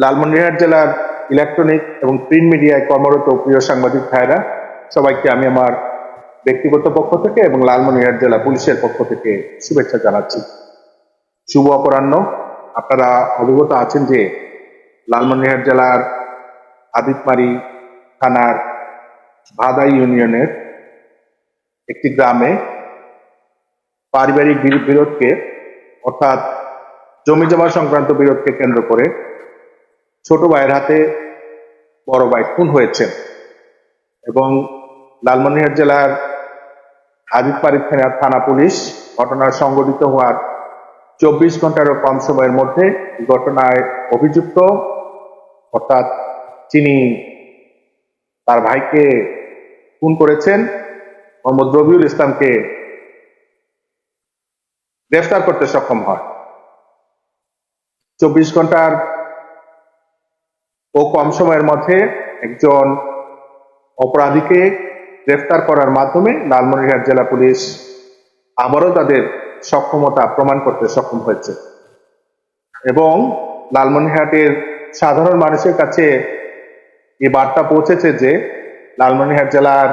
লালমনিরহাট জেলার ইলেকট্রনিক এবং প্রিন্ট মিডিয়ায় কর্মরত প্রিয় সাংবাদিক ভাইরা, সবাইকে আমি আমার ব্যক্তিগত পক্ষ থেকে এবং লালমনিরহাট জেলা পুলিশের পক্ষ থেকে শুভেচ্ছা জানাচ্ছি। শুভ অপরাহ্ন। আপনারা অবগত আছেন যে লালমনিরহাট জেলার আদিতমারি থানার ভাদাই ইউনিয়নের একটি গ্রামে পারিবারিক বিরোধকে অর্থাৎ জমি জমা সংক্রান্ত বিরোধকে কেন্দ্র করে ছোট ভাইয়ের হাতে বড় ভাই খুন হয়েছেন এবং লালমনিরহাট জেলার আদিতমারি থানা পুলিশ ঘটনার সংঘটিত হওয়ার 24 ঘন্টারও কম সময়ের মধ্যে ঘটনায় অভিযুক্ত অর্থাৎ যিনি তার ভাইকে খুন করেছেন মোহাম্মদ রবিউল ইসলামকে গ্রেফতার করতে সক্ষম হয়। 24 ঘন্টার ও কম সময়ের মধ্যে একজন অপরাধীকে গ্রেফতার করার মাধ্যমে লালমনিরহাট জেলা পুলিশ আবারও তাদের সক্ষমতা প্রমাণ করতে সক্ষম হয়েছে এবং লালমনিরহাটের সাধারণ মানুষের কাছে এই বার্তা পৌঁছেছে যে লালমনিরহাট জেলার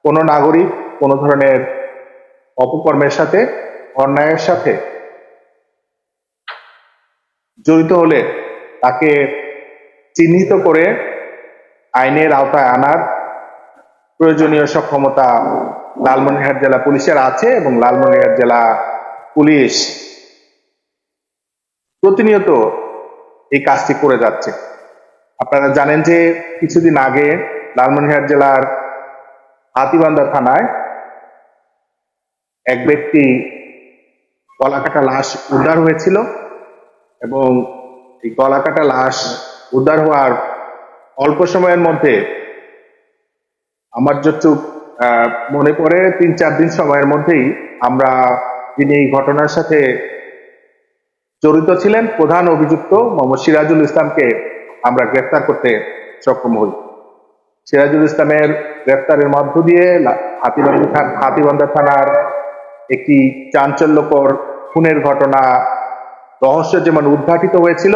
কোনো নাগরিক কোনো ধরনের অপকর্মের সাথে অন্যায়ের সাথে জড়িত হলে তাকে চিহ্নিত করে আইনের আওতায় আনার প্রয়োজনীয় সক্ষমতা লালমনিরহাট জেলা পুলিশের আছে এবং লালমনিরহাট জেলা পুলিশ প্রতিনিয়ত এই কাজটি করে যাচ্ছে। আপনারা জানেন যে কিছুদিন আগে লালমনিরহাট জেলার হাতীবান্ধা থানায় এক ব্যক্তি গলাকাটা লাশ উদ্ধার হয়েছিল এবং এই গলাকাটা লাশ উদ্ধার হওয়ার অল্প সময়ের মধ্যে আমার যতটুকু মনে পড়ে 3-4 দিন সময়ের মধ্যেই আমরা যিনি এই ঘটনার সাথে জড়িত ছিলেন প্রধান অভিযুক্ত মোহাম্মদ সিরাজুল ইসলামকে আমরা গ্রেফতার করতে সক্ষম হই। সিরাজুল ইসলামের গ্রেফতারের মধ্য দিয়ে হাতীবান্ধা থানার একটি চাঞ্চল্যকর খুনের ঘটনা রহস্য যেমন উদ্ঘাটিত হয়েছিল,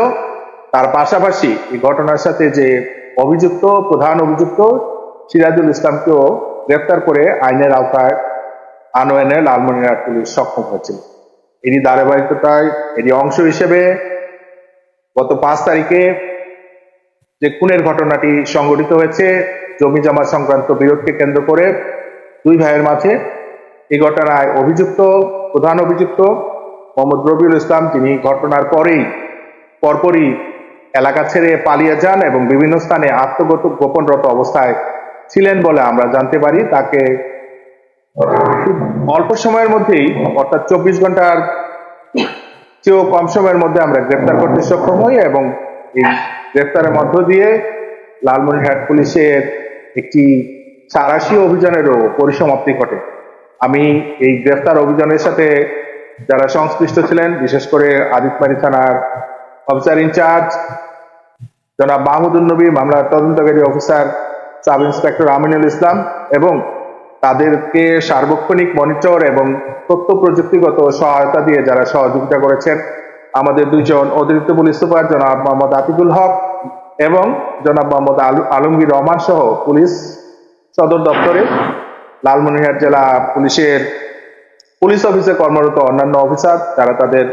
তার পাশাপাশি এই ঘটনার সাথে যে প্রধান অভিযুক্ত সিরাজুল ইসলামকেও গ্রেফতার করে আইনের আওতায় আনয়নে লালমনিরহাট পুলিশ সক্ষম হয়েছিল। এরই ধারাবাহিকতায় এরই অংশ হিসেবে গত 5 তারিখে যে খুনের ঘটনাটি সংঘটিত হয়েছে জমি জমা সংক্রান্ত বিরোধকে কেন্দ্র করে দুই ভাইয়ের মাঝে, এই ঘটনায় প্রধান অভিযুক্ত মোহাম্মদ রবিউল ইসলাম তিনি ঘটনার পরপরই এলাকা ছেড়ে পালিয়ে যান এবং বিভিন্ন স্থানে গোপনরত অবস্থায় ছিলেন বলে আমরা জানতে পারি। তাকে খুব অল্প সময়ের মধ্যেই অর্থাৎ 24 ঘন্টার চেয়েও কম সময়ের মধ্যে আমরা গ্রেফতার করতে সক্ষম হই এবং এই গ্রেফতারের মধ্য দিয়ে লালমনিরহাট পুলিশের একটি সাঁড়াশি অভিযানেরও পরিসমাপ্তি ঘটে। আমি এই গ্রেফতার অভিযানের সাথে যারা সংশ্লিষ্ট ছিলেন, বিশেষ করে আদিতমারি থানার অফিসার ইনচার্জ জনাব মাহমুদুল নবী, মামলার তদন্তকারী officer sub inspector Aminul Islam এবং তাদেরকে সার্বক্ষণিক মনিটর এবং তথ্য প্রযুক্তিগত সহায়তা দিয়ে যারা সহযোগিতা করেছেন, আমাদের 2 জন অতিরিক্ত পুলিশ সুপার জনাব মোহাম্মদ আতিকুল হক এবং জনাব মোহাম্মদ আলমগীর রহমান সহ পুলিশ সদর দপ্তরে লালমনিরহাট জেলা পুলিশ অফিসে কর্মরত অন্যান্য অফিসার যারা তাদের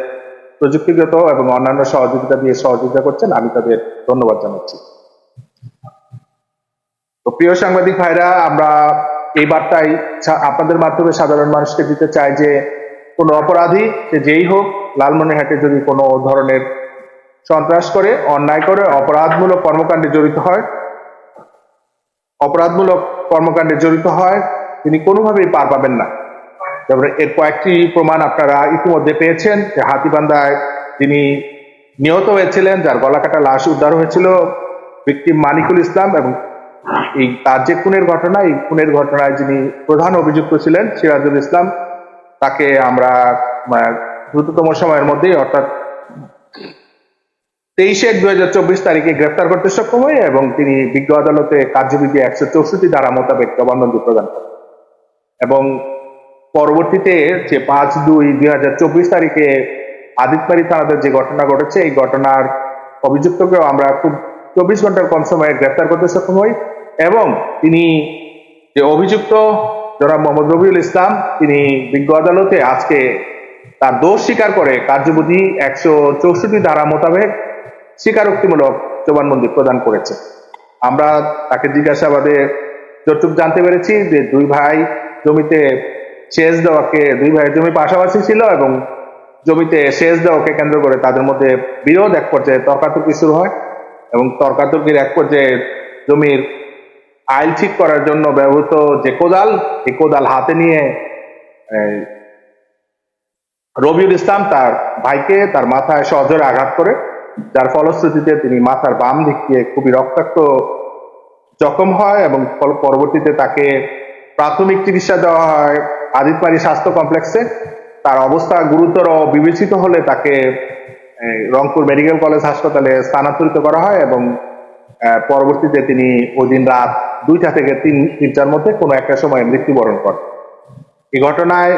প্রযুক্তিগত এবং অন্যান্য সহযোগিতা দিয়ে সহযোগিতা করছেন, আমি তাদের ধন্যবাদ জানাচ্ছি। তো প্রিয় সাংবাদিক ভাইরা, আমরা এই বার্তায় আপনাদের মাধ্যমে সাধারণ মানুষকে দিতে চাই যে কোনো অপরাধী যেই হোক লালমনিরহাটে যদি কোনো ধরনের সন্ত্রাস করে, অন্যায় করে, অপরাধমূলক কর্মকাণ্ডে জড়িত হয় তিনি কোনোভাবেই পার পাবেন না। এর কয়েকটি প্রমাণ আপনারা ইতিমধ্যে পেয়েছেন যে হাতীবান্ধায় তিনি নিহত হয়েছিলেন, যার গলাকাটা লাশ উদ্ধার হয়েছিল ভিকটিম মানিকুল ইসলাম এবং তার যে খুনের ঘটনা, এই খুনের ঘটনায় যিনি প্রধান অভিযুক্ত ছিলেন সিরাজুল ইসলাম, তাকে আমরা দ্রুততম সময়ের মধ্যেই অর্থাৎ 23/1/2024 তারিখে গ্রেফতার করতে সক্ষম হয় এবং তিনি বিজ্ঞ আদালতে কার্যবিধি 164 ধারা মোতাবেক জবানবন্দি প্রদান করেন এবং পরবর্তীতে যে 5/2/2024 তারিখে আদিতমারি থানাতে যে ঘটনা ঘটেছে, এই ঘটনার অভিযুক্তকেও আমরা খুব 24 ঘন্টার কম সময়ে গ্রেফতার করতে সক্ষম হই এবং তিনি যে অভিযুক্ত জনাব মোহাম্মদ রবিউল ইসলাম তিনি বিজ্ঞ আদালতে আজকে তার দোষ স্বীকার করে কার্যবিধি 164 ধারা মোতাবেক স্বীকারোক্তিমূলক জবানবন্দি প্রদান করেছে। আমরা তাকে জিজ্ঞাসাবাদে যতটুকু জানতে পেরেছি যে দুই ভাই জমিতে সেচ দেওয়াকে, দুই ভাইয়ের জমি পাশাপাশি ছিল এবং জমিতে সেচ দেওয়াকে কেন্দ্র করে তাদের মধ্যে বিরোধ, এক পর্যায়ে তর্কাতর্কি শুরু হয় এবং তর্কাতর্কির এক পর্যায়ে জমির আইল ঠিক করার জন্য ব্যবহৃত যে কোদাল, এই কোদাল হাতে নিয়ে রবিউল ইসলাম তার ভাইকে তার মাথায় সজোরে আঘাত করে, যার ফলশ্রুতিতে তিনি মাথার বাম দিক দিয়ে খুবই রক্তাক্ত জখম হয় এবং পরবর্তীতে তাকে প্রাথমিক চিকিৎসা দেওয়া হয় আদিতবাড়ি স্বাস্থ্য কমপ্লেক্সে। তার অবস্থা গুরুতর বিবেচিত হলে তাকে রংপুর মেডিকেল কলেজ হাসপাতালে স্থানান্তরিত করা হয় এবং পরবর্তীতে তিনি ওই দিন রাত 2টা থেকে 3টার মধ্যে কোনো একটা সময় মৃত্যুবরণ করেন। এই ঘটনায়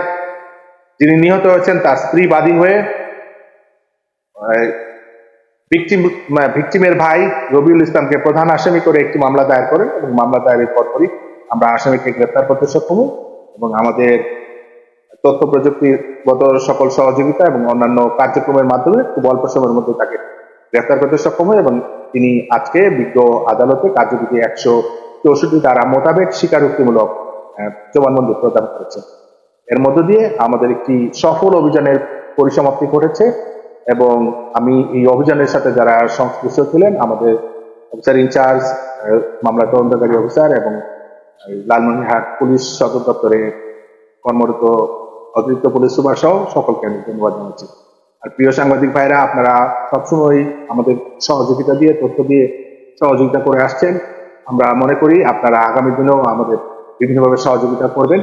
যিনি নিহত হয়েছেন তার স্ত্রী বাদী হয়ে ভিকটিমের ভাই রবিউল ইসলামকে প্রধান আসামি করে একটি মামলা দায়ের করেন এবং মামলা দায়েরের পরপরই আমরা আসামিকে গ্রেফতার করতে সক্ষম হই এবং আমাদের তথ্য প্রযুক্তিগত সকল সহযোগিতা এবং অন্যান্য কার্যক্রমের মাধ্যমে খুব অল্প সময়ের মধ্যে তাকে গ্রেফতার করতে সক্ষম হয় এবং তিনি আজকে বিজ্ঞ আদালতে কার্যবিধি 164 ধারা মোতাবেক স্বীকারোক্তিমূলক জবানবন্দি প্রদান করেছেন। এর মধ্য দিয়ে আমাদের একটি সফল অভিযানের পরিসমাপ্তি ঘটেছে এবং আমি এই অভিযানের সাথে যারা সংশ্লিষ্ট ছিলেন, আমাদের অফিসার ইনচার্জ, মামলা তদন্তকারী অফিসার এবং লালমনিরহাট পুলিশ সদর দপ্তরে কর্মরত অতিরিক্ত পুলিশ সুপার সহ সকলকে আমি ধন্যবাদ জানাচ্ছি। আর প্রিয় সাংবাদিক ভাইরা, আপনারা সবসময় আমাদের সহযোগিতা দিয়ে, তথ্য দিয়ে সহযোগিতা করে আসছেন। আমরা মনে করি আপনারা আগামী দিনেও আমাদের বিভিন্নভাবে সহযোগিতা করবেন।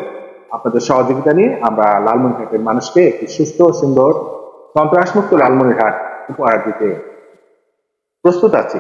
আপনাদের সহযোগিতা নিয়ে আমরা লালমনিরহাটের মানুষকে একটি সুস্থ, সুন্দর, সন্ত্রাসমুক্ত লালমনিরহাট উপহার দিতে প্রস্তুত আছি।